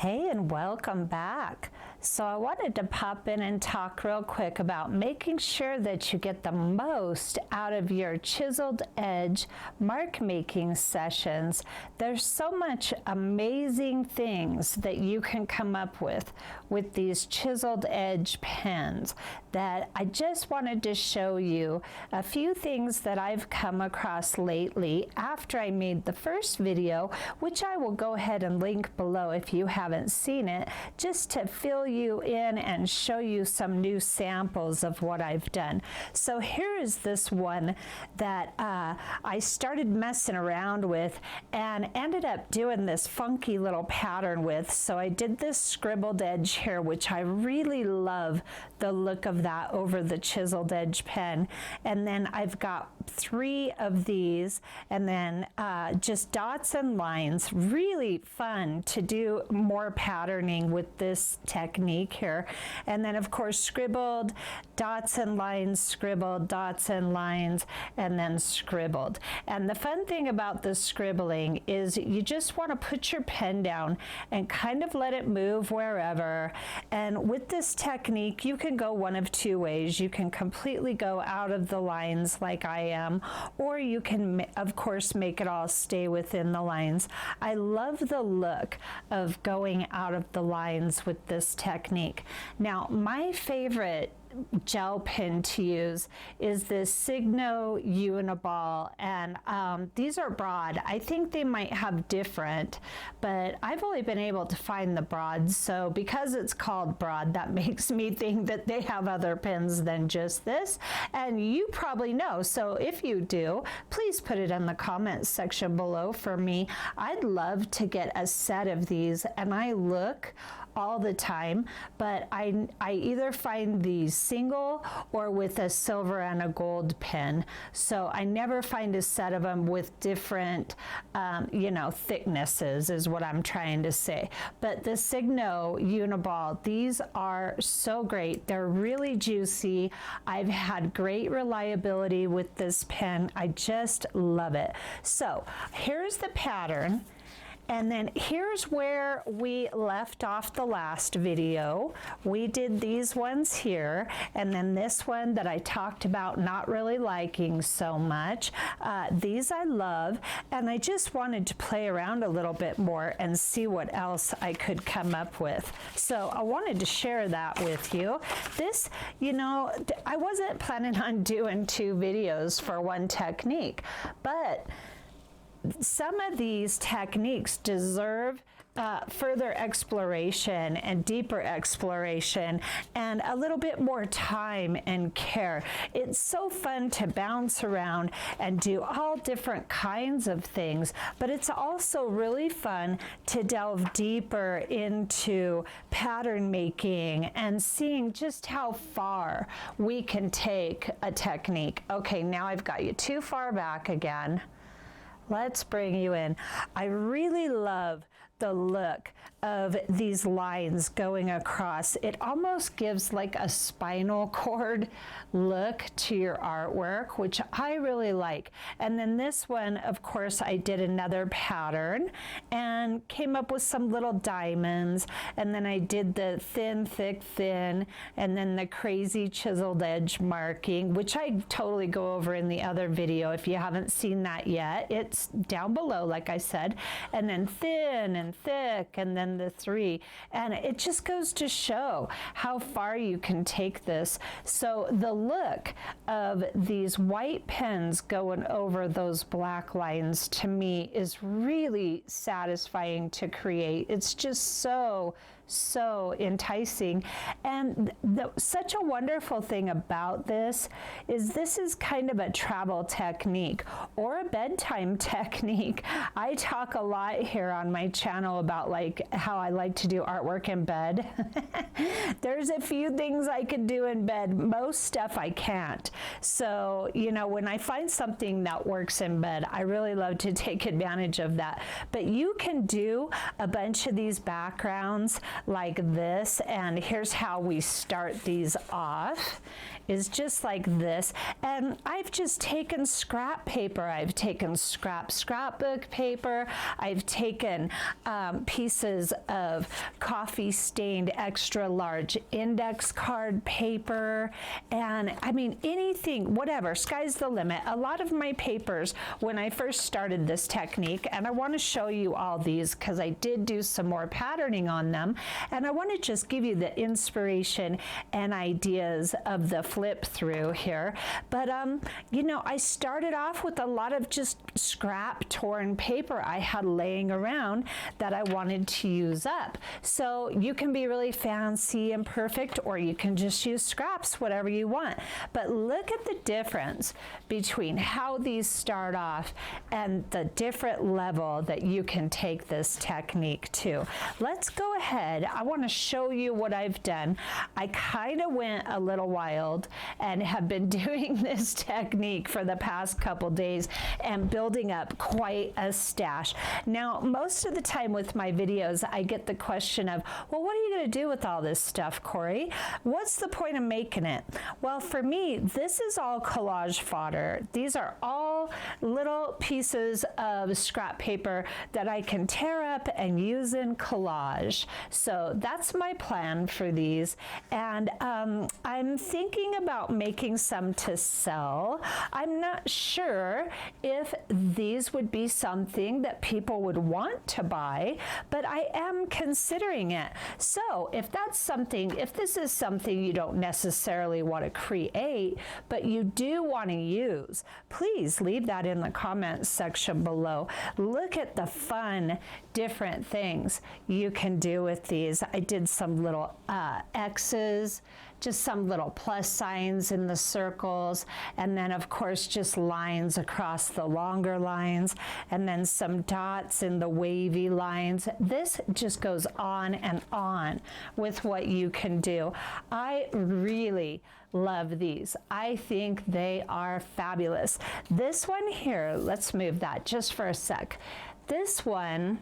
Hey, and welcome back. So I wanted to pop in and talk real quick about making sure that you get the most out of your chiseled edge mark making sessions. There's so much amazing things that you can come up with these chiseled edge pens that I just wanted to show you a few things that I've come across lately after I made the first video, which I will go ahead and link below if you haven't seen it, just to fill you in and show you some new samples of what I've done. So here is this one that I started messing around with and ended up doing this funky little pattern with. So I did this scribbled edge here, which I really love the look of that over the chiseled edge pen. And then I've got 3 of these, and then just dots and lines. Really fun to do more patterning with this technique here. And then of course scribbled, dots and lines, scribbled, dots and lines, and then scribbled. And the fun thing about the scribbling is you just want to put your pen down and kind of let it move wherever. And with this technique you can go one of 2 ways. You can completely go out of the lines like I am, or you can of course make it all stay within the lines. I love the look of going out of the lines with this technique. Now my favorite gel pen to use is this Signo Uniball, and these are broad. I think they might have different, but I've only been able to find the broad, so because it's called broad, that makes me think that they have other pens than just this, and you probably know. So if you do, please put it in the comments section below for me. I'd love to get a set of these, and I look all the time, but I either find these single or with a silver and a gold pen, so I never find a set of them with different thicknesses is what I'm trying to say. But the Signo Uniball, these are so great. They're really juicy. I've had great reliability with this pen. I just love it. So here's the pattern. And then here's where we left off the last video. We did these ones here, and then this one that I talked about not really liking so much. These I love, and I just wanted to play around a little bit more and see what else I could come up with. So I wanted to share that with you. This, I wasn't planning on doing 2 videos for one technique, but some of these techniques deserve further exploration and deeper exploration and a little bit more time and care. It's so fun to bounce around and do all different kinds of things, but it's also really fun to delve deeper into pattern making and seeing just how far we can take a technique. Okay, now I've got you too far back again. Let's bring you in. I really love the look of these lines going across. It almost gives like a spinal cord look to your artwork, which I really like. And then this one, of course, I did another pattern and came up with some little diamonds. And then I did the thin, thick, thin, and then the crazy chiseled edge marking, which I totally go over in the other video. If you haven't seen that yet, it's down below, like I said. And then thin and thick, and then the 3, and it just goes to show how far you can take this. So the look of these white pens going over those black lines to me is really satisfying to create. It's just so enticing. And such a wonderful thing about this is kind of a travel technique or a bedtime technique. I talk a lot here on my channel about like how I like to do artwork in bed. There's a few things I can do in bed. Most stuff I can't. So, when I find something that works in bed, I really love to take advantage of that. But you can do a bunch of these backgrounds like this. And here's how we start these off, is just like this. And I've just taken scrap paper. I've taken scrapbook paper. I've taken pieces of coffee stained extra large index card paper. And I mean, anything, whatever, sky's the limit. A lot of my papers, when I first started this technique, and I want to show you all these because I did do some more patterning on them, and I want to just give you the inspiration and ideas of the flip through here. But you know, I started off with a lot of just scrap torn paper I had laying around that I wanted to use up. So you can be really fancy and perfect, or you can just use scraps, whatever you want. But look at the difference between how these start off and the different level that you can take this technique to. Let's go ahead. I want to show you what I've done. I kind of went a little wild and have been doing this technique for the past couple days and building up quite a stash. Now, most of the time with my videos, I get the question of, well, what are you going to do with all this stuff, Corey? What's the point of making it? Well, for me, this is all collage fodder. These are all little pieces of scrap paper that I can tear up and use in collage. So that's my plan for these. And I'm thinking about making some to sell. I'm not sure if these would be something that people would want to buy, but I am considering it. So if that's something, if this is something you don't necessarily want to create, but you do want to use, please leave that in the comments section below. Look at the fun, different things you can do with these. I did some little X's, just some little plus signs in the circles, and then of course just lines across the longer lines, and then some dots in the wavy lines. This just goes on and on with what you can do. I really love these. I think they are fabulous. This one here, let's move that just for a sec. This one,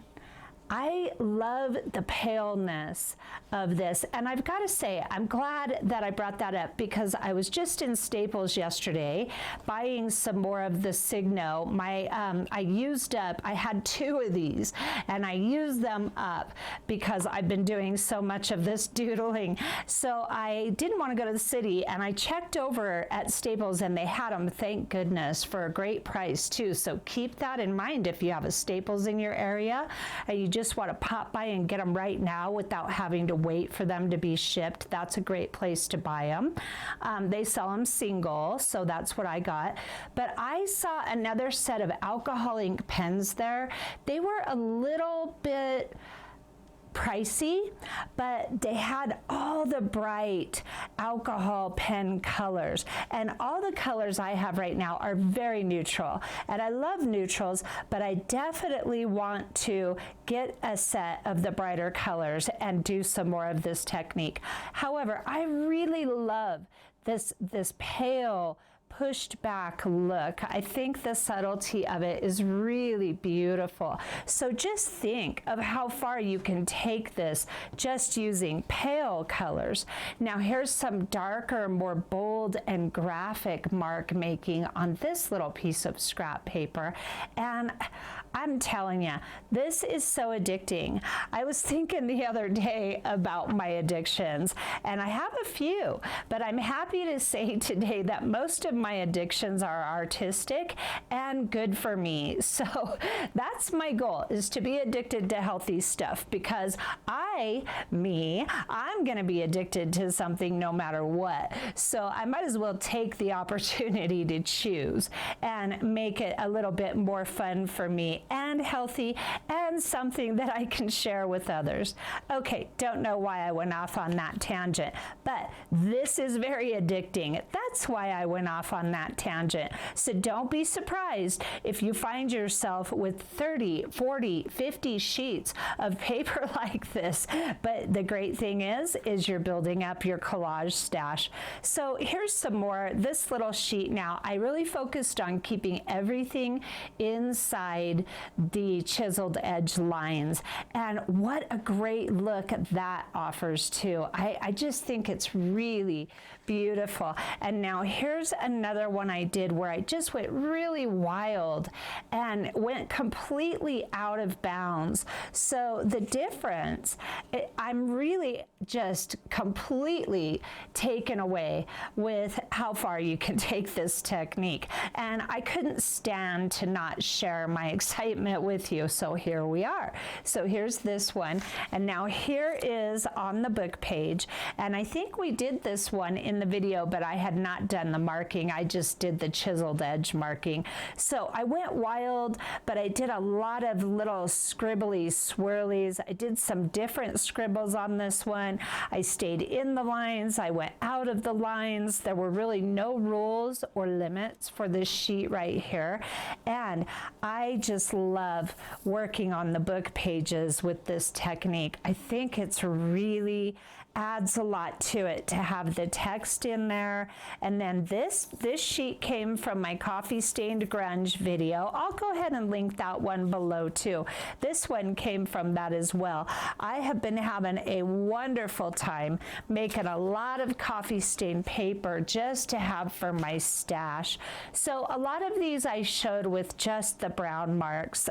I love the paleness of this, and I've got to say, I'm glad that I brought that up because I was just in Staples yesterday buying some more of the Signo. I used up, I had 2 of these, and I used them up because I've been doing so much of this doodling. So I didn't want to go to the city, and I checked over at Staples, and they had them, thank goodness, for a great price too. So keep that in mind if you have a Staples in your area and you just want to pop by and get them right now without having to wait for them to be shipped. That's a great place to buy them. They sell them single, so that's what I got. But I saw another set of alcohol ink pens there. They were a little bit pricey, but they had all the bright alcohol pen colors, and all the colors I have right now are very neutral, and I love neutrals, but I definitely want to get a set of the brighter colors and do some more of this technique. However, I really love this pale pushed back look. I think the subtlety of it is really beautiful. So just think of how far you can take this just using pale colors. Now here's some darker, more bold and graphic mark making on this little piece of scrap paper. And I'm telling you, this is so addicting. I was thinking the other day about my addictions, and I have a few, but I'm happy to say today that most of my addictions are artistic and good for me. So that's my goal, is to be addicted to healthy stuff, because I'm going to be addicted to something no matter what. So I might as well take the opportunity to choose and make it a little bit more fun for me and healthy and something that I can share with others. Okay, don't know why I went off on that tangent, but this is very addicting. that's why I went off on that tangent. So don't be surprised if you find yourself with 30, 40, 50 sheets of paper like this. But the great thing is you're building up your collage stash. So here's some more. This little sheet now, I really focused on keeping everything inside the chiseled edge lines. And what a great look that offers too. I just think it's really beautiful. And now here's another one I did where I just went really wild and went completely out of bounds. So the difference, I'm really just completely taken away with how far you can take this technique. And I couldn't stand to not share my excitement with you. So here we are. So here's this one. And now here is on the book page. And I think we did this one in the video, but I had not done the marking. I just did the chiseled edge marking. So I went wild, but I did a lot of little scribbly swirlies. I did some different scribbles on this one. I stayed in the lines. I went out of the lines. There were really no rules or limits for this sheet right here. And I just love working on the book pages with this technique. I think it's really adds a lot to it to have the text in there. And then this sheet came from my coffee stained grunge video. I'll go ahead and link that one below too. This one came from that as well. I have been having a wonderful time making a lot of coffee stained paper just to have for my stash. So a lot of these I showed with just the brown marks,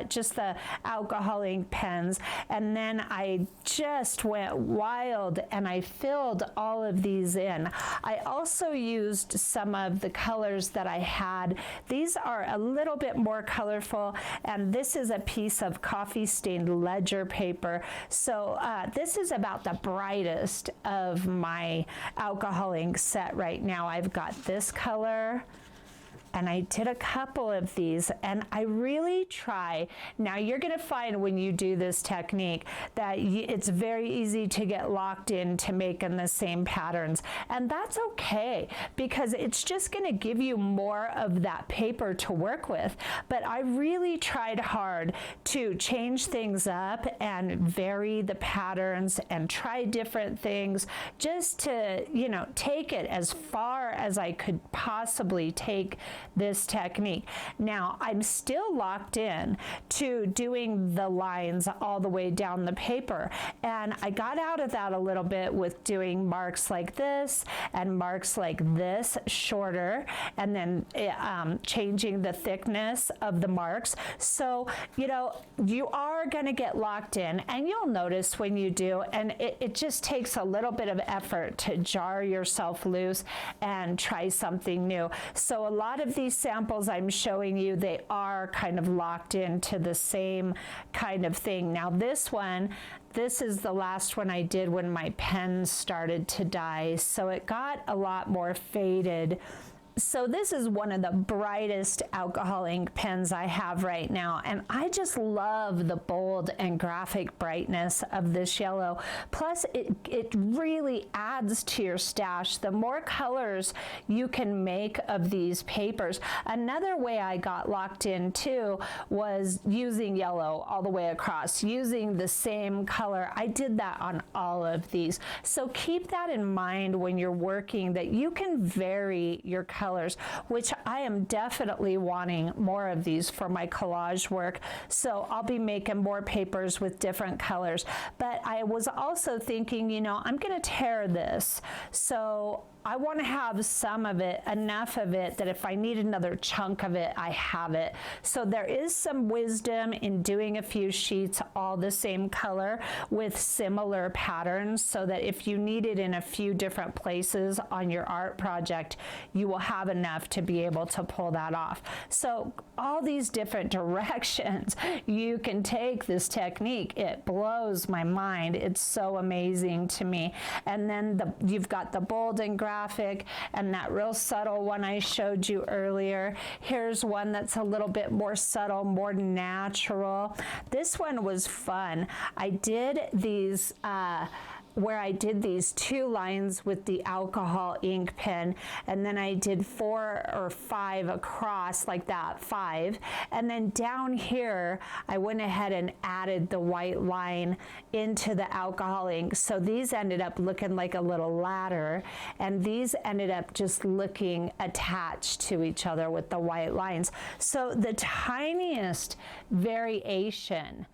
just the alcohol ink pens, and then I just went wild and I filled all of these in. I also used some of the colors that I had. These are a little bit more colorful, and this is a piece of coffee stained ledger paper. So this is about the brightest of my alcohol ink set right now. I've got this color, and I did a couple of these, and I really try. Now you're going to find when you do this technique that it's very easy to get locked into making the same patterns, and that's okay because it's just going to give you more of that paper to work with. But I really tried hard to change things up and vary the patterns and try different things just to, you know, take it as far as I could possibly take this technique. Now I'm still locked in to doing the lines all the way down the paper, and I got out of that a little bit with doing marks like this and marks like this shorter, and then changing the thickness of the marks. So you know, you are going to get locked in, and you'll notice when you do, and it just takes a little bit of effort to jar yourself loose and try something new. So a lot of these samples I'm showing you, they are kind of locked into the same kind of thing. Now this one, this is the last one I did when my pen started to die, so it got a lot more faded. So this is one of the brightest alcohol ink pens I have right now, and I just love the bold and graphic brightness of this yellow. Plus it really adds to your stash. The more colors you can make of these papers. Another way I got locked in too was using yellow all the way across, using the same color. I did that on all of these. So keep that in mind when you're working, that you can vary your colors, which I am definitely wanting more of these for my collage work. So I'll be making more papers with different colors. But I was also thinking, you know, I'm going to tear this. So I want to have some of it, enough of it, that if I need another chunk of it, I have it. So there is some wisdom in doing a few sheets all the same color with similar patterns, so that if you need it in a few different places on your art project, you will have enough to be able to pull that off. So all these different directions you can take this technique. It blows my mind. It's so amazing to me. And then you've got the bold and graphic, and that real subtle one I showed you earlier. Here's one that's a little bit more subtle, more natural. This one was fun. I did these where I did these 2 lines with the alcohol ink pen, and then I did 4 or 5 across like that, 5, and then down here I went ahead and added the white line into the alcohol ink. So these ended up looking like a little ladder, and these ended up just looking attached to each other with the white lines. So the tiniest variation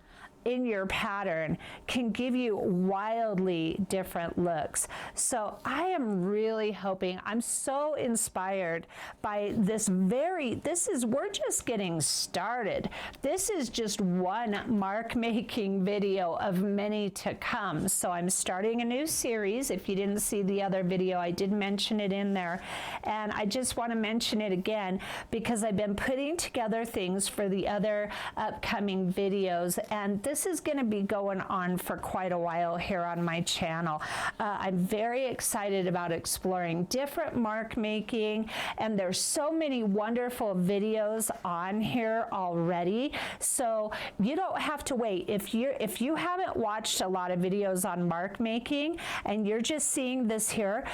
in your pattern can give you wildly different looks. So I am really hoping, I'm so inspired by this we're just getting started. This is just one mark making video of many to come. So I'm starting a new series. If you didn't see the other video, I did mention it in there. And I just want to mention it again because I've been putting together things for the other upcoming videos. And this is going to be going on for quite a while here on my channel. I'm very excited about exploring different mark making, and there's so many wonderful videos on here already. So you don't have to wait. If you haven't watched a lot of videos on mark making and you're just seeing this here,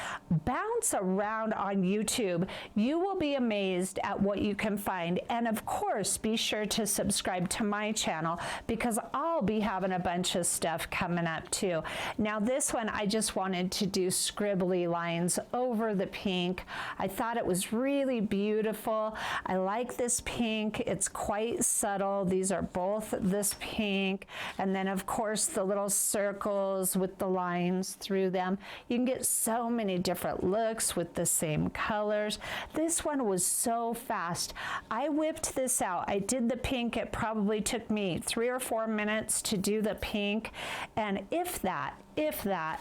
bounce around on YouTube. You will be amazed at what you can find. And of course, be sure to subscribe to my channel because I'll be having a bunch of stuff coming up too. Now this one, I just wanted to do scribbly lines over the pink. I thought it was really beautiful. I like this pink. It's quite subtle. These are both this pink. And then of course the little circles with the lines through them. You can get so many different looks with the same colors. This one was so fast. I whipped this out. I did the pink. It probably took me 3 or 4 minutes to do the pink, and if that,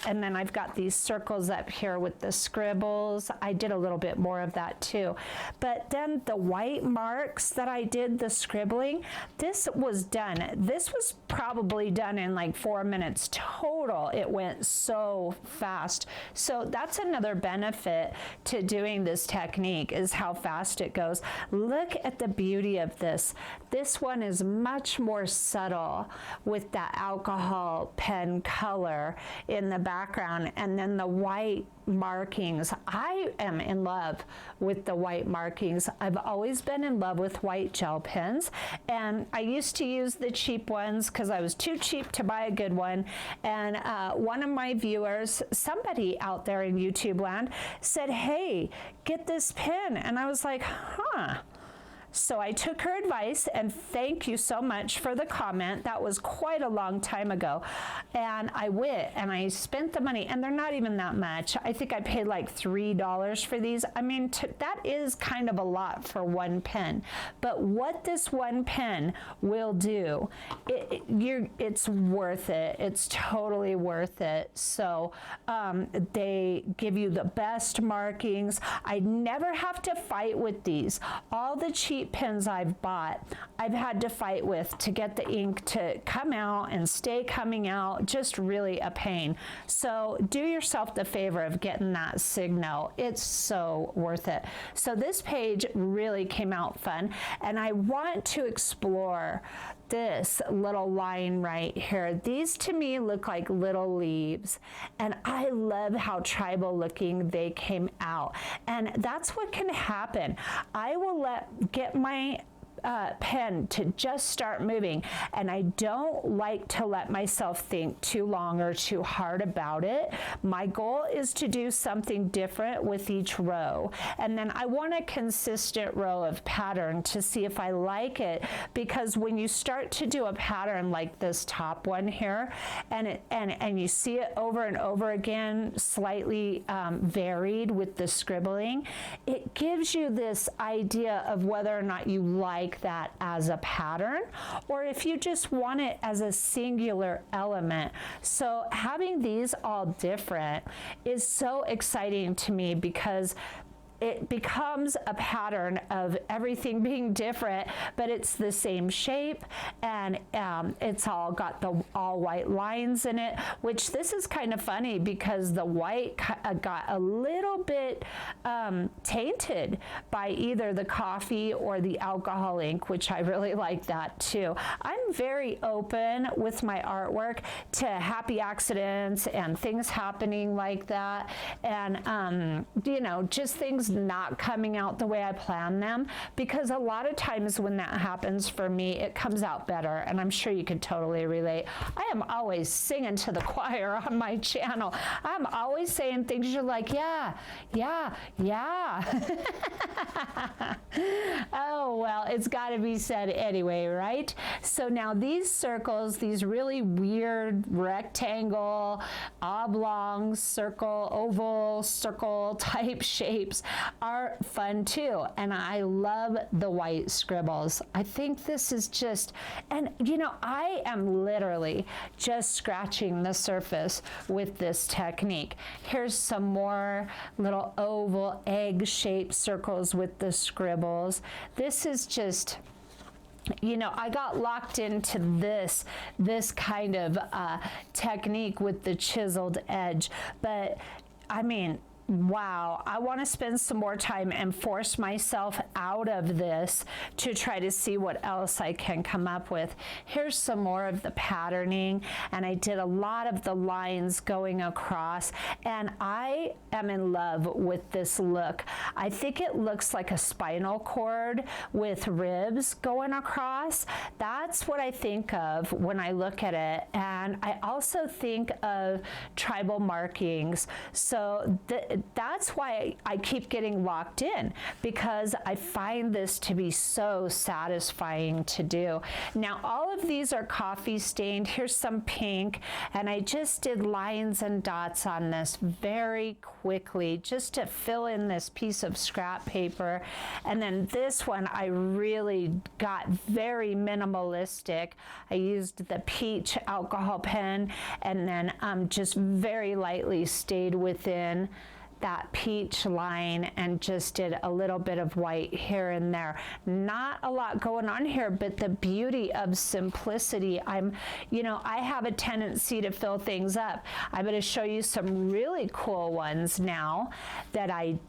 and then I've got these circles up here with the scribbles. I did a little bit more of that too. But then the white marks that I did, the scribbling, this was done. This was probably done in like 4 minutes total. It went so fast. So that's another benefit to doing this technique is how fast it goes. Look at the beauty of this. This one is much more subtle with that alcohol pen color in the background, and then the white markings. I am in love with the white markings. I've always been in love with white gel pens, and I used to use the cheap ones because I was too cheap to buy a good one. And one of my viewers, somebody out there in YouTube land, said, "Hey, get this pen," and I was like, huh. So I took her advice, and thank you so much for the comment. That was quite a long time ago. And I went and I spent the money, and they're not even that much. I think I paid like $3 for these. I mean, that is kind of a lot for one pen. But what this one pen will do, it's worth it. It's totally worth it. So they give you the best markings. I never have to fight with these. All the cheap pens I've bought, I've had to fight with to get the ink to come out and stay coming out. Just really a pain. So do yourself the favor of getting that Signo. It's so worth it. So this page really came out fun, and I want to explore this little line right here. These to me look like little leaves, and I love how tribal looking they came out. And that's what can happen. I will get my pen to just start moving, and I don't like to let myself think too long or too hard about it. My goal is to do something different with each row, and then I want a consistent row of pattern to see if I like it, because when you start to do a pattern like this top one here, and you see it over and over again, slightly varied with the scribbling, it gives you this idea of whether or not you like that as a pattern, or if you just want it as a singular element. So having these all different is so exciting to me, because it becomes a pattern of everything being different, but it's the same shape, and it's all got the all white lines in it, which this is kind of funny because the white got a little bit tainted by either the coffee or the alcohol ink, which I really like that too. I'm very open with my artwork to happy accidents and things happening like that, and you know, just things not coming out the way I planned them, because a lot of times when that happens for me, it comes out better, and I'm sure you could totally relate. I am always singing to the choir on my channel. I'm always saying things you're like, yeah, yeah, yeah. Oh, well, it's got to be said anyway, right? So now these circles, these really weird rectangle, oblong, circle, oval, circle type shapes are fun too. And I love the white scribbles. I think this is just, and you know, I am literally just scratching the surface with this technique. Here's some more little oval egg-shaped circles with the scribbles. This is just, you know, I got locked into this kind of technique with the chiseled edge, but I mean, wow, I want to spend some more time and force myself out of this to try to see what else I can come up with. Here's some more of the patterning, and I did a lot of the lines going across, and I am in love with this look. I think it looks like a spinal cord with ribs going across. That's what I think of when I look at it, and I also think of tribal markings. So that's why I keep getting locked in, because I find this to be so satisfying to do. Now, all of these are coffee stained. Here's some pink, and I just did lines and dots on this very quickly just to fill in this piece of scrap paper. And then this one, I really got very minimalistic. I used the peach alcohol pen, and then just very lightly stayed within that peach line and just did a little bit of white here and there. Not a lot going on here, but the beauty of simplicity. You know, I have a tendency to fill things up. I'm going to show you some really cool ones now that I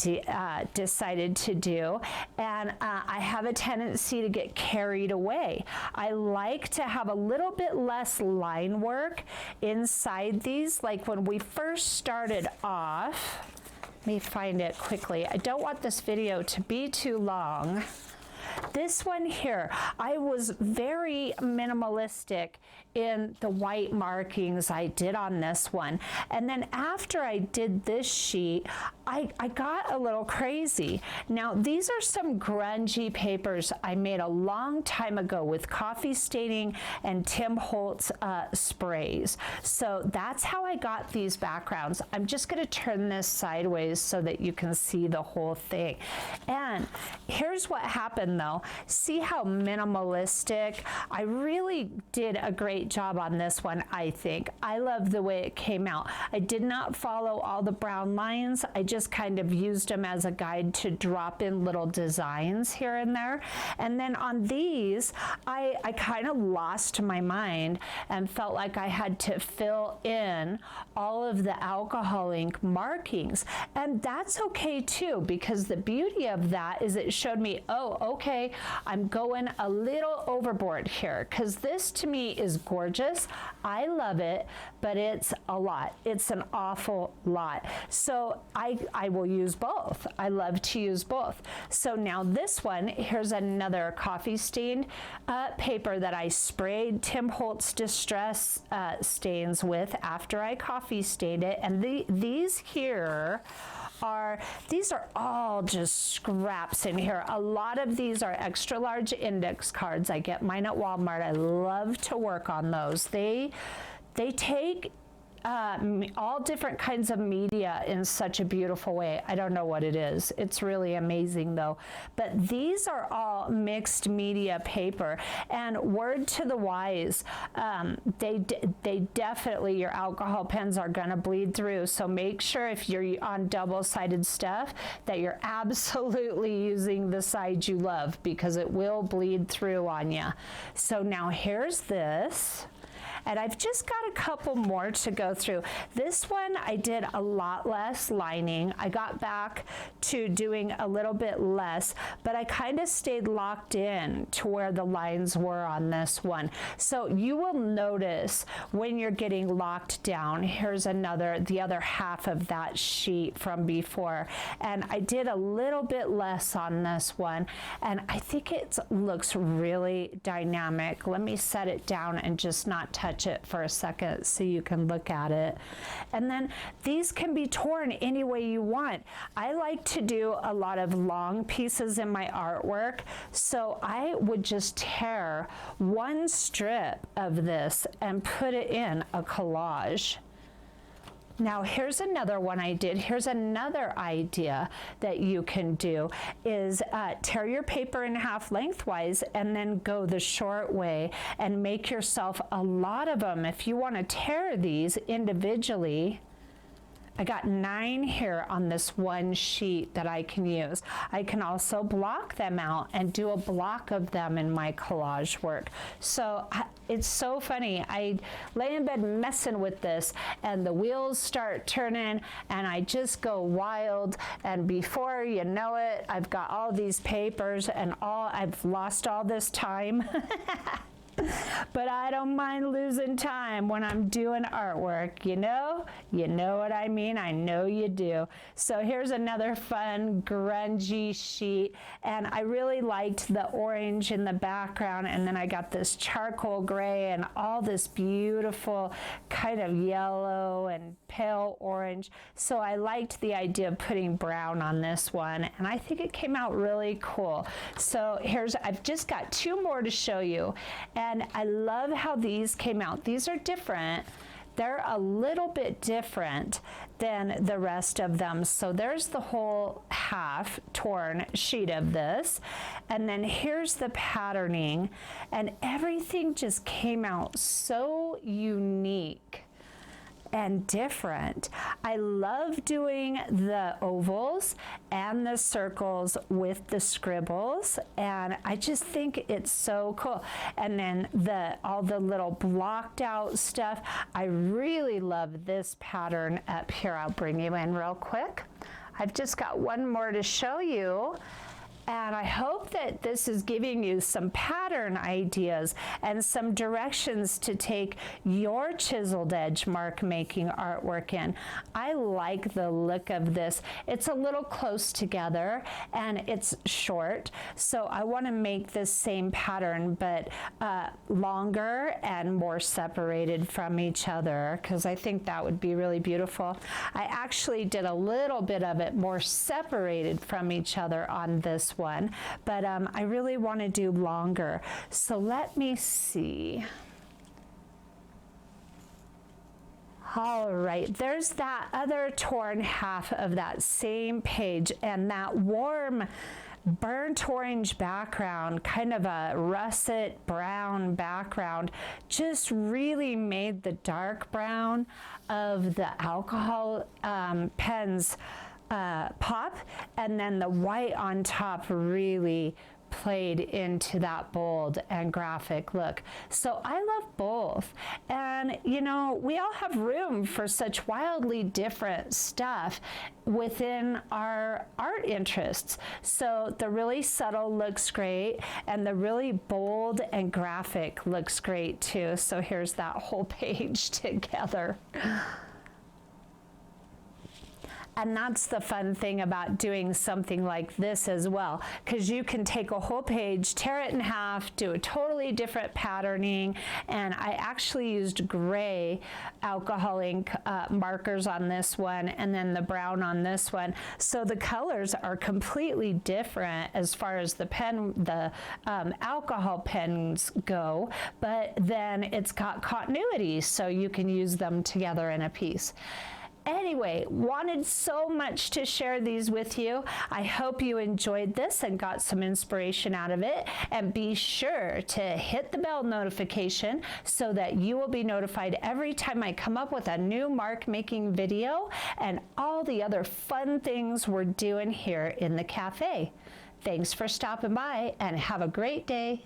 decided to do, and I have a tendency to get carried away. I like to have a little bit less line work inside these. Like when we first started off, let me find it quickly. I don't want this video to be too long. This one here, I was very minimalistic in the white markings I did on this one. And then after I did this sheet, I got a little crazy. Now, these are some grungy papers I made a long time ago with coffee staining and Tim Holtz sprays. So that's how I got these backgrounds. I'm just gonna turn this sideways so that you can see the whole thing. And here's what happened though. See how minimalistic? I really did a great job on this one, I think. I love the way it came out. I did not follow all the brown lines. I just kind of used them as a guide to drop in little designs here and there. And then on these, I kind of lost my mind and felt like I had to fill in all of the alcohol ink markings. And that's okay too, because the beauty of that is it showed me, oh, okay, I'm going a little overboard here, because this to me is gorgeous. I love it, but it's a lot. It's an awful lot. So I will use both. I love to use both. So now this one, here's another coffee stained paper that I sprayed Tim Holtz Distress stains with after I coffee stained it. And these here these are all just scraps in here. A lot of these are extra large index cards. I get mine at Walmart. I love to work on those. They take all different kinds of media in such a beautiful way. I don't know what it is. It's really amazing though. But these are all mixed media paper, and word to the wise, they definitely, your alcohol pens are gonna bleed through. So make sure if you're on double-sided stuff that you're absolutely using the side you love, because it will bleed through on you. So now here's this. And I've just got a couple more to go through. This one I did a lot less lining. I got back to doing a little bit less, but I kind of stayed locked in to where the lines were on this one. So you will notice when you're getting locked down, here's the other half of that sheet from before. And I did a little bit less on this one, and I think it looks really dynamic. Let me set it down and just not touch it for a second so you can look at it. And then these can be torn any way you want. I like to do a lot of long pieces in my artwork, so I would just tear one strip of this and put it in a collage. Now here's another one I did. Here's another idea that you can do is tear your paper in half lengthwise and then go the short way and make yourself a lot of them. If you want to tear these individually, I got 9 here on this one sheet that I can use. I can also block them out and do a block of them in my collage work. So it's so funny. I lay in bed messing with this and the wheels start turning and I just go wild, and before you know it, I've got all these papers and I've lost all this time. But I don't mind losing time when I'm doing artwork, you know? You know what I mean? I know you do. So here's another fun grungy sheet, and I really liked the orange in the background, and then I got this charcoal gray and all this beautiful kind of yellow and pale orange. So I liked the idea of putting brown on this one, and I think it came out really cool. So I've just got 2 more to show you, and I love how these came out. These are different. They're a little bit different than the rest of them. So there's the whole half torn sheet of this. And then here's the patterning, and everything just came out so unique and different. I love doing the ovals and the circles with the scribbles, and I just think it's so cool. And then all the little blocked out stuff. I really love this pattern up here. I'll bring you in real quick. I've just got one more to show you. And I hope that this is giving you some pattern ideas and some directions to take your chiseled edge mark making artwork in. I like the look of this. It's a little close together and it's short, so I want to make this same pattern but longer and more separated from each other, because I think that would be really beautiful. I actually did a little bit of it more separated from each other on this one, but I really want to do longer. So let me see. All right, there's that other torn half of that same page, and that warm burnt orange background, kind of a russet brown background, just really made the dark brown of the alcohol pens pop, and then the white on top really played into that bold and graphic look. So I love both, and you know, we all have room for such wildly different stuff within our art interests. So the really subtle looks great, and the really bold and graphic looks great too. So here's that whole page together. And that's the fun thing about doing something like this as well, because you can take a whole page, tear it in half, do a totally different patterning. And I actually used gray alcohol ink markers on this one, and then the brown on this one. So the colors are completely different as far as the alcohol pens go, but then it's got continuity, so you can use them together in a piece. Anyway, wanted so much to share these with you. I hope you enjoyed this and got some inspiration out of it. And be sure to hit the bell notification so that you will be notified every time I come up with a new mark making video and all the other fun things we're doing here in the cafe. Thanks for stopping by and have a great day.